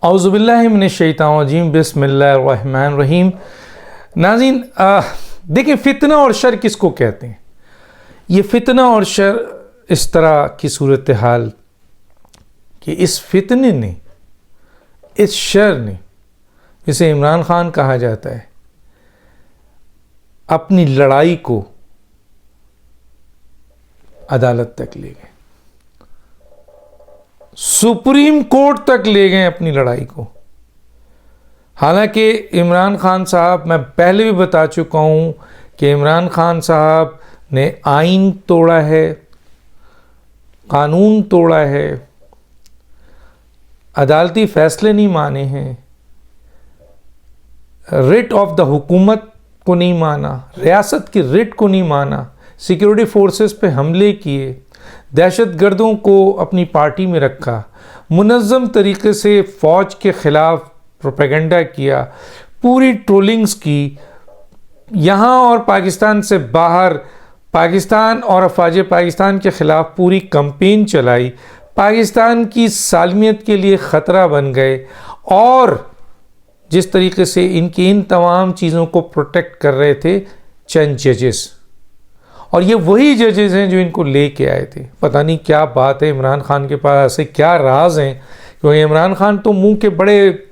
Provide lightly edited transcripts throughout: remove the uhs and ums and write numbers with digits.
औज़ुबिल्लाहि मिनश्शैतानिर्रजीम बिस्मिल्लाहिर्रहमानिर्रहीम। नाज़रीन, देखिए फितना और शर किसको कहते हैं। ये फितना और शर इस तरह की सूरत हाल कि इस फितने ने, इस शर ने, जिसे इमरान खान कहा जाता है, अपनी लड़ाई को अदालत तक ले गए, सुप्रीम कोर्ट तक ले गए अपनी लड़ाई को। हालांकि इमरान खान साहब, मैं पहले भी बता चुका हूं कि इमरान खान साहब ने आइन तोड़ा है, कानून तोड़ा है, अदालती फैसले नहीं माने हैं, रिट ऑफ द हुकूमत को नहीं माना, रियासत की रिट को नहीं माना, सिक्योरिटी फोर्सेस पे हमले किए, दहशतगर्दों को अपनी पार्टी में रखा, मुनज़्ज़म तरीके से फ़ौज के ख़िलाफ़ प्रोपेगेंडा किया, पूरी ट्रोलिंग्स की, यहाँ और पाकिस्तान से बाहर पाकिस्तान और अफवाज पाकिस्तान के ख़िलाफ़ पूरी कैंपेन चलाई, पाकिस्तान की सालमियत के लिए ख़तरा बन गए। और जिस तरीके से इनकी इन तमाम चीज़ों को प्रोटेक्ट कर रहे थे चंद जजेस, और ये वही जजेस हैं जो इनको लेके आए थे। पता नहीं क्या बात है, इमरान खान के पास ऐसे क्या राज हैं, क्योंकि इमरान खान तो मुंह के बड़े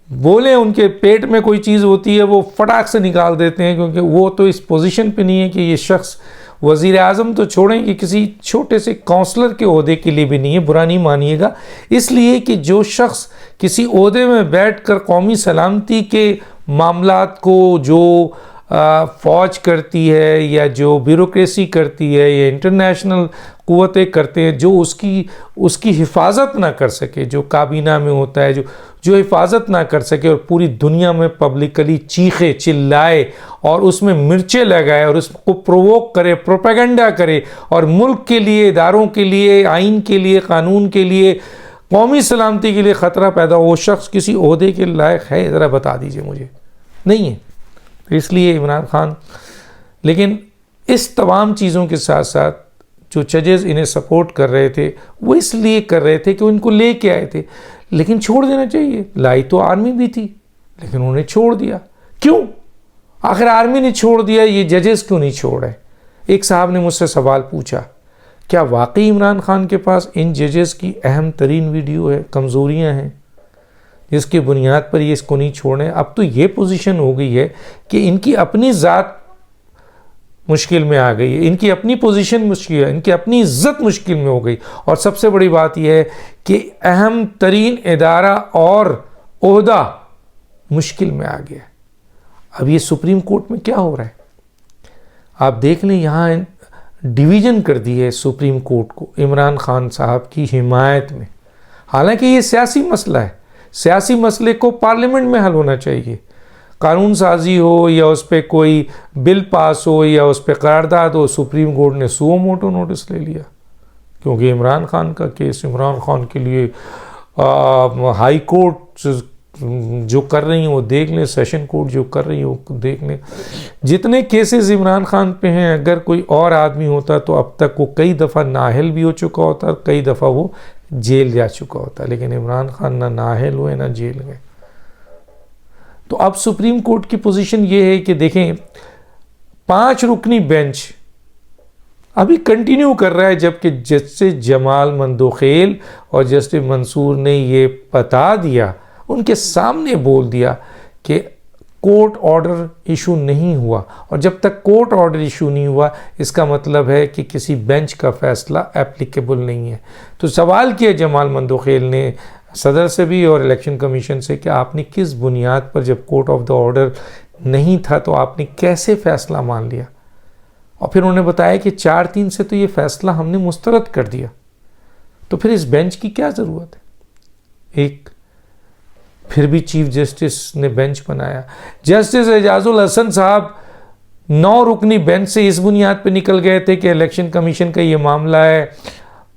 बोले, उनके पेट में कोई चीज़ होती है वो फटाक से निकाल देते हैं, क्योंकि वो तो इस पोजीशन पे नहीं है कि ये शख्स वज़ीर आज़म तो छोड़ें कि किसी छोटे से काउंसलर के ओहदे के लिए भी नहीं है। बुरा नहीं मानिएगा, इसलिए कि जो शख्स किसी ओहदे में बैठकर कौमी सलामती के मामलात को जो फ़ौज करती है या जो ब्यूरोक्रेसी करती है या इंटरनेशनल क़ुव्वतें करते हैं, जो उसकी हिफाजत ना कर सके, जो काबीना में होता है, जो हिफाजत ना कर सके और पूरी दुनिया में पब्लिकली चीखे चिल्लाए और उसमें मिर्चें लगाए और उसको प्रोवोक करे, प्रोपेगेंडा करे और मुल्क के लिए, इदारों के लिए, आइन के लिए, कानून के लिए, कौमी सलामती के लिए ख़तरा पैदा हो, वो शख्स किसी ओहदे के लायक है? ज़रा बता दीजिए मुझे। नहीं है। इसलिए इमरान खान, लेकिन इस तमाम चीज़ों के साथ साथ जो जजेस इन्हें सपोर्ट कर रहे थे वो इसलिए कर रहे थे कि वो इनको ले के आए थे, लेकिन छोड़ देना चाहिए। लाई तो आर्मी भी थी, लेकिन उन्होंने छोड़ दिया। क्यों? आखिर आर्मी ने छोड़ दिया, ये जजेस क्यों नहीं छोड़ रहे? एक साहब ने मुझसे सवाल पूछा, क्या वाकई इमरान खान के पास इन जजेस की अहम तरीन वीडियो है, कमज़ोरियाँ हैं जिसकी बुनियाद पर ये इसको नहीं छोड़े? अब तो ये पोजीशन हो गई है कि इनकी अपनी ज़ात मुश्किल में आ गई है, इनकी अपनी पोजीशन मुश्किल है, इनकी अपनी इज्जत मुश्किल में हो गई। और सबसे बड़ी बात यह है कि अहम तरीन इदारा और ओहदा मुश्किल में आ गया। अब ये सुप्रीम कोर्ट में क्या हो रहा है आप देख लें। यहाँ डिवीज़न कर दी है सुप्रीम कोर्ट को इमरान खान साहब की हिमायत में। हालांकि ये सियासी मसला है, सियासी मसले को पार्लियामेंट में हल होना चाहिए। कानून साजी हो या उस पर कोई बिल पास हो या उस पर करारदाद हो, सुप्रीम कोर्ट ने सुओ मोटो नोटिस ले लिया, क्योंकि इमरान खान का केस, इमरान खान के लिए हाई कोर्ट जो कर रही हैं वो देख लें, सेशन कोर्ट जो कर रही है वो देख लें। जितने केसेस इमरान खान पे हैं, अगर कोई और आदमी होता तो अब तक वो कई दफ़ा नाअहल भी हो चुका होता और कई दफ़ा वो जेल जा चुका होता, लेकिन इमरान खान ना नाअहल हुए ना जेल गए। तो अब सुप्रीम कोर्ट की पोजीशन ये है कि देखें, 5 रुकनी बेंच अभी कंटिन्यू कर रहा है, जबकि जस्टिस जमाल मंदोखेल और जस्टिस मंसूर ने ये बता दिया, उनके सामने बोल दिया कि कोर्ट ऑर्डर इशू नहीं हुआ। और जब तक कोर्ट ऑर्डर इशू नहीं हुआ, इसका मतलब है कि किसी बेंच का फैसला एप्लीकेबल नहीं है। तो सवाल किया जमाल मंदोखेल ने सदर से भी और इलेक्शन कमीशन से कि आपने किस बुनियाद पर, जब कोर्ट ऑफ द ऑर्डर नहीं था तो आपने कैसे फ़ैसला मान लिया? और फिर उन्होंने बताया कि 4-3 से तो ये फ़ैसला हमने मुस्तरद कर दिया, तो फिर इस बेंच की क्या ज़रूरत है? एक फिर भी चीफ जस्टिस ने बेंच बनाया। जस्टिस एजाजुल हसन साहब 9 रुकनी बेंच से इस बुनियाद पर निकल गए थे कि इलेक्शन कमीशन का ये मामला है,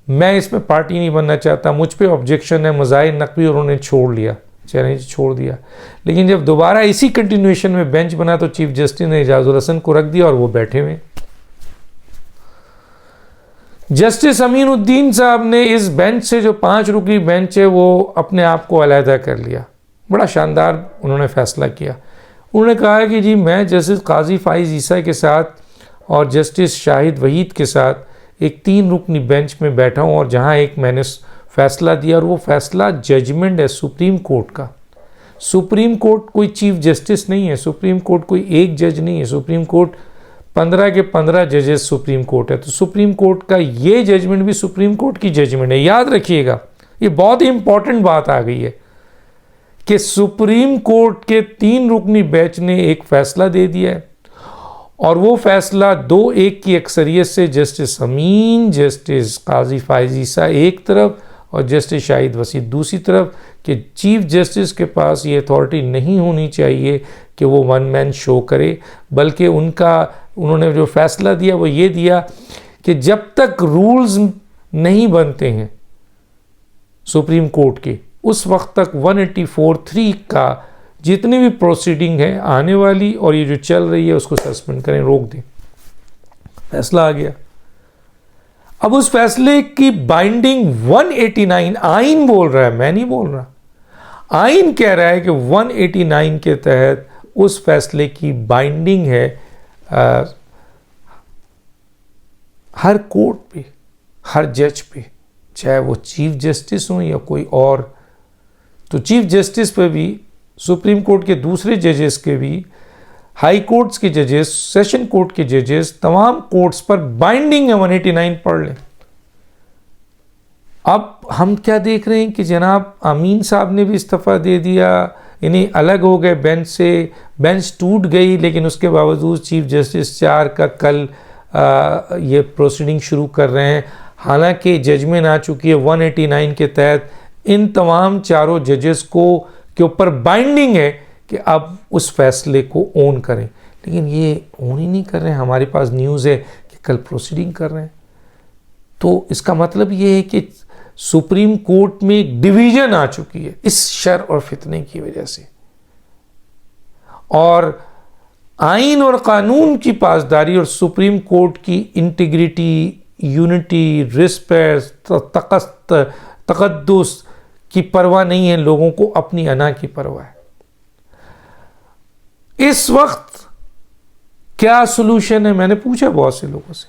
मैं इसमें पार्टी नहीं बनना चाहता, मुझ पे ऑब्जेक्शन है, मज़ाहिर नकवी, और उन्होंने छोड़ लिया, चैलेंज छोड़ दिया। लेकिन जब दोबारा इसी कंटिन्यूएशन में बेंच बना तो चीफ जस्टिस ने एजाजुल हसन को रख दिया और वो बैठे हुए। जस्टिस अमीनुद्दीन साहब ने इस बेंच से, जो 5 रुकनी बेंच है, वो अपने आप को अलहदा कर लिया। बड़ा शानदार उन्होंने फैसला किया। उन्होंने कहा कि जी मैं जस्टिस काजी फाइज ईसा के साथ और जस्टिस शाहिद वहीद के साथ एक 3 रुकनी बेंच में बैठा हूँ, और जहाँ एक मैंने फैसला दिया, और वो फैसला जजमेंट है सुप्रीम कोर्ट का। सुप्रीम कोर्ट कोई चीफ जस्टिस नहीं है, सुप्रीम कोर्ट कोई एक जज नहीं है, सुप्रीम कोर्ट 15 के 15 जजेस सुप्रीम कोर्ट है। तो सुप्रीम कोर्ट का ये जजमेंट भी सुप्रीम कोर्ट की जजमेंट है। याद रखिएगा, ये बहुत ही इंपॉर्टेंट बात आ गई है कि सुप्रीम कोर्ट के 3 रुकनी बेंच ने एक फैसला दे दिया है, और वो फैसला 2-1 की अक्सरियत से जस्टिस अमीन, जस्टिस काजी फाइज ईसा एक तरफ और जस्टिस शाहिद वसीद दूसरी तरफ, कि चीफ जस्टिस के पास ये अथॉरिटी नहीं होनी चाहिए कि वो वन मैन शो करे, बल्कि उन्होंने जो फैसला दिया वो ये दिया कि जब तक रूल्स नहीं बनते हैं सुप्रीम कोर्ट के, उस वक्त तक 184(3) का जितनी भी प्रोसीडिंग है आने वाली और ये जो चल रही है उसको सस्पेंड करें, रोक दें। फैसला आ गया। अब उस फैसले की बाइंडिंग 189, आइन बोल रहा है, मैं नहीं बोल रहा, आइन कह रहा है कि 189 के तहत उस फैसले की बाइंडिंग है हर कोर्ट पे, हर जज पे, चाहे वो चीफ जस्टिस हो या कोई और। तो चीफ जस्टिस पे भी, सुप्रीम कोर्ट के दूसरे जजेस के भी, हाई कोर्ट्स के जजेस, सेशन कोर्ट के जजेस, तमाम कोर्ट्स पर बाइंडिंग है 189, पढ़ लें। अब हम क्या देख रहे हैं कि जनाब अमीन साहब ने भी इस्तीफा दे दिया, इन्हें अलग हो गए बेंच से, बेंच टूट गई, लेकिन उसके बावजूद चीफ जस्टिस 4 का कल ये प्रोसीडिंग शुरू कर रहे हैं। हालांकि जजमेंट आ चुकी है 189 के तहत इन तमाम चारों जजेस को के ऊपर बाइंडिंग है कि अब उस फैसले को ओन करें, लेकिन ये ओन ही नहीं कर रहे हैं। हमारे पास न्यूज़ है कि कल प्रोसीडिंग कर रहे हैं। तो इसका मतलब ये है कि सुप्रीम कोर्ट में एक डिवीजन आ चुकी है इस शर और फितने की वजह से, और आइन और कानून की पासदारी और सुप्रीम कोर्ट की इंटीग्रिटी, यूनिटी, रिस्पेक्ट, तकद्दुस की परवाह नहीं है, लोगों को अपनी अना की परवाह है। इस वक्त क्या सॉल्यूशन है, मैंने पूछा बहुत से लोगों से,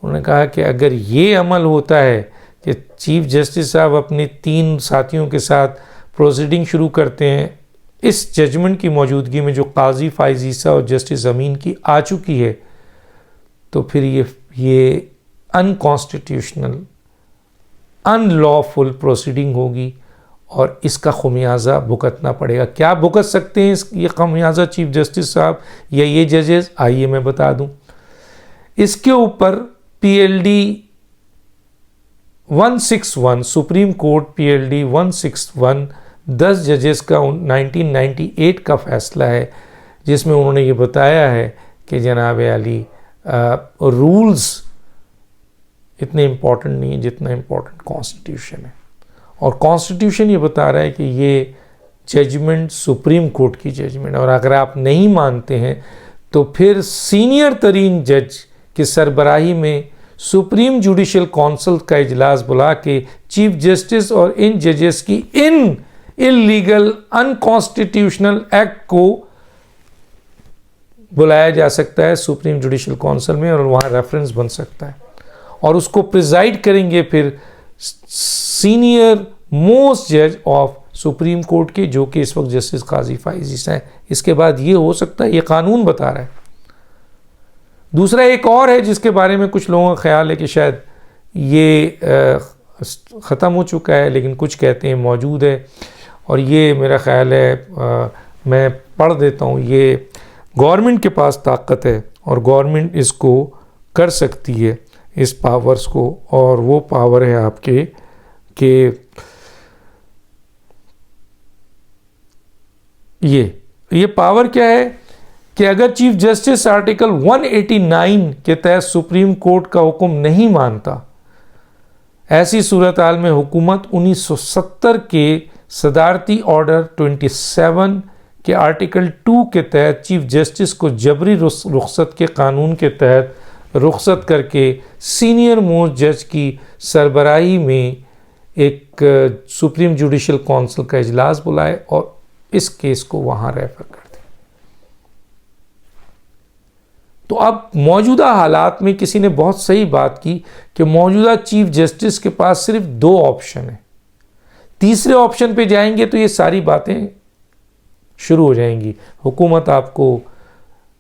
उन्होंने कहा कि अगर ये अमल होता है कि चीफ जस्टिस साहब अपने 3 साथियों के साथ प्रोसीडिंग शुरू करते हैं इस जजमेंट की मौजूदगी में जो काजी फाइज ईसा और जस्टिस अमीन की आ चुकी है, तो फिर ये अनकॉन्स्टिट्यूशनल, अनलॉफुल प्रोसीडिंग होगी और इसका खमियाजा भुगतना पड़ेगा। क्या भुगत सकते हैं ये खमियाजा चीफ जस्टिस साहब या ये जजेस, आइए मैं बता दूं। इसके ऊपर PLD 161, सुप्रीम कोर्ट PLD 161 10 जजेस का 1998 का फैसला है, जिसमें उन्होंने ये बताया है कि जनाब अली रूल्स इतने इम्पोर्टेंट नहीं है जितना इम्पोर्टेंट कॉन्स्टिट्यूशन है, और कॉन्स्टिट्यूशन ये बता रहा है कि ये जजमेंट सुप्रीम कोर्ट की जजमेंट है, और अगर आप नहीं मानते हैं तो फिर सीनियर तरीन जज की सरबराही में सुप्रीम जुडिशल काउंसिल का इजलास बुला के चीफ जस्टिस और इन जजेस की इन इलीगल अनकॉन्स्टिट्यूशनल एक्ट को बुलाया जा सकता है सुप्रीम जुडिशल काउंसिल में, और वहाँ रेफरेंस बन सकता है, और उसको प्रिजाइड करेंगे फिर सीनियर मोस्ट जज ऑफ सुप्रीम कोर्ट के, जो कि इस वक्त जस्टिस काजी फाइज ईसा हैं। इसके बाद ये हो सकता है, ये कानून बता रहा है। दूसरा एक और है जिसके बारे में कुछ लोगों का ख्याल है कि शायद ये ख़त्म हो चुका है, लेकिन कुछ कहते हैं मौजूद है, और ये मेरा ख्याल है मैं पढ़ देता हूँ। ये गवर्नमेंट के पास ताकत है और गवर्नमेंट इसको कर सकती है, इस पावर्स को, और वो पावर है आपके कि ये पावर क्या है कि अगर चीफ जस्टिस आर्टिकल 189 के तहत सुप्रीम कोर्ट का हुक्म नहीं मानता, ऐसी सूरत हाल में हुकूमत 1970 के सदारती ऑर्डर 27 के आर्टिकल 2 के तहत चीफ जस्टिस को जबरी रुखसत के कानून के तहत रुखसत करके सीनियर मोस्ट जज की सरबराही में एक सुप्रीम जुडिशल काउंसिल का इजलास बुलाए और इस केस को वहाँ रेफर कर दें। तो अब मौजूदा हालात में किसी ने बहुत सही बात की कि मौजूदा चीफ जस्टिस के पास सिर्फ 2 ऑप्शन हैं। तीसरे ऑप्शन पे जाएंगे तो ये सारी बातें शुरू हो जाएंगी। हुकूमत आपको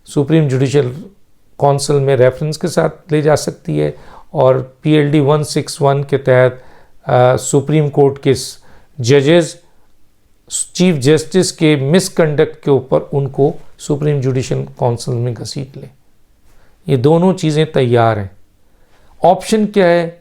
सुप्रीम जुडिशल काउंसिल में रेफरेंस के साथ ले जा सकती है और PLD 161 के तहत सुप्रीम कोर्ट के जजेस चीफ जस्टिस के मिसकंडक्ट के ऊपर उनको सुप्रीम जुडिशल काउंसिल में घसीट लें। ये दोनों चीज़ें तैयार हैं। ऑप्शन क्या है?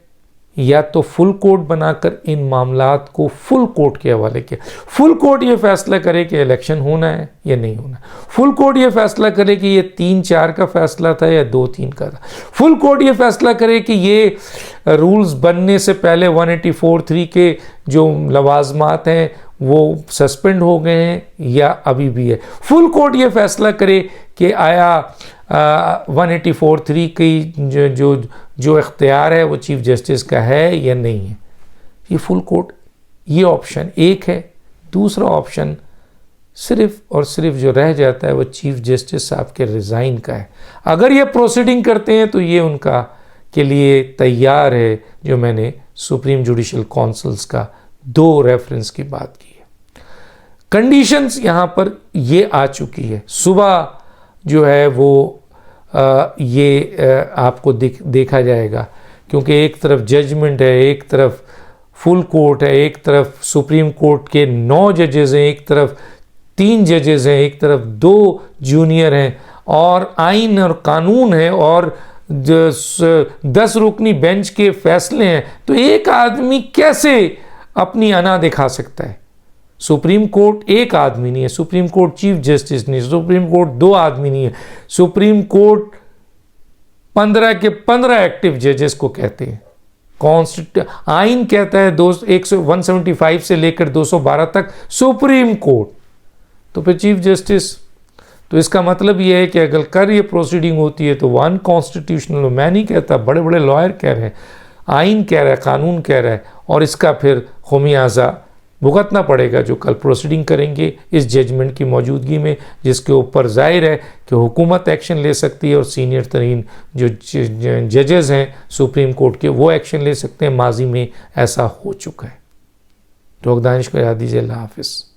या तो फुल कोर्ट बनाकर इन मामलात को फुल कोर्ट के हवाले किया, फुल कोर्ट ये फैसला करे कि इलेक्शन होना है या नहीं होना, फुल कोर्ट ये फैसला करे कि ये 3-4 का फैसला था या 2-3 का था, फुल कोर्ट ये फैसला करे कि ये रूल्स बनने से पहले 184(3) के जो लवाजमात हैं वो सस्पेंड हो गए हैं या अभी भी है, फुल कोर्ट ये फैसला करे कि आया 184(3) की जो इख्तियार है वो चीफ जस्टिस का है या नहीं है। ये फुल कोर्ट, ये ऑप्शन एक है। दूसरा ऑप्शन सिर्फ और सिर्फ जो रह जाता है वो चीफ जस्टिस साहब के रिज़ाइन का है। अगर ये प्रोसीडिंग करते हैं तो ये उनका के लिए तैयार है, जो मैंने सुप्रीम जुडिशल काउंसिल्स का 2 रेफरेंस की बात की है। कंडीशंस यहाँ पर ये आ चुकी है। सुबह जो है वो आपको देखा जाएगा, क्योंकि एक तरफ जजमेंट है, एक तरफ फुल कोर्ट है, एक तरफ सुप्रीम कोर्ट के 9 जजेस हैं, एक तरफ 3 जजेस हैं, एक तरफ 2 जूनियर हैं, और आइन और कानून है और 10 रुकनी बेंच के फैसले हैं। तो एक आदमी कैसे अपनी अना दिखा सकता है? सुप्रीम कोर्ट एक आदमी नहीं है, सुप्रीम कोर्ट चीफ जस्टिस नहीं है, सुप्रीम कोर्ट 2 आदमी नहीं है, सुप्रीम कोर्ट 15 के 15 एक्टिव जजेस को कहते हैं। आइन कहता है 175 से लेकर 212 तक सुप्रीम कोर्ट, तो फिर चीफ जस्टिस। तो इसका मतलब यह है कि अगर कर ये प्रोसीडिंग होती है तो वो अनकॉन्स्टिट्यूशनल। मैं नहीं कहता, बड़े बड़े लॉयर कह रहे हैं, आइन कह रहा है, कानून कह रहा है, और इसका फिर खमियाजा भुगतना पड़ेगा जो कल प्रोसीडिंग करेंगे इस जजमेंट की मौजूदगी में, जिसके ऊपर जाहिर है कि हुकूमत एक्शन ले सकती है और सीनियर तरीन जो जजेस हैं सुप्रीम कोर्ट के वो एक्शन ले सकते हैं। माजी में ऐसा हो चुका है। तो दानिश को याद दीजिए। अल्लाह हाफिज़।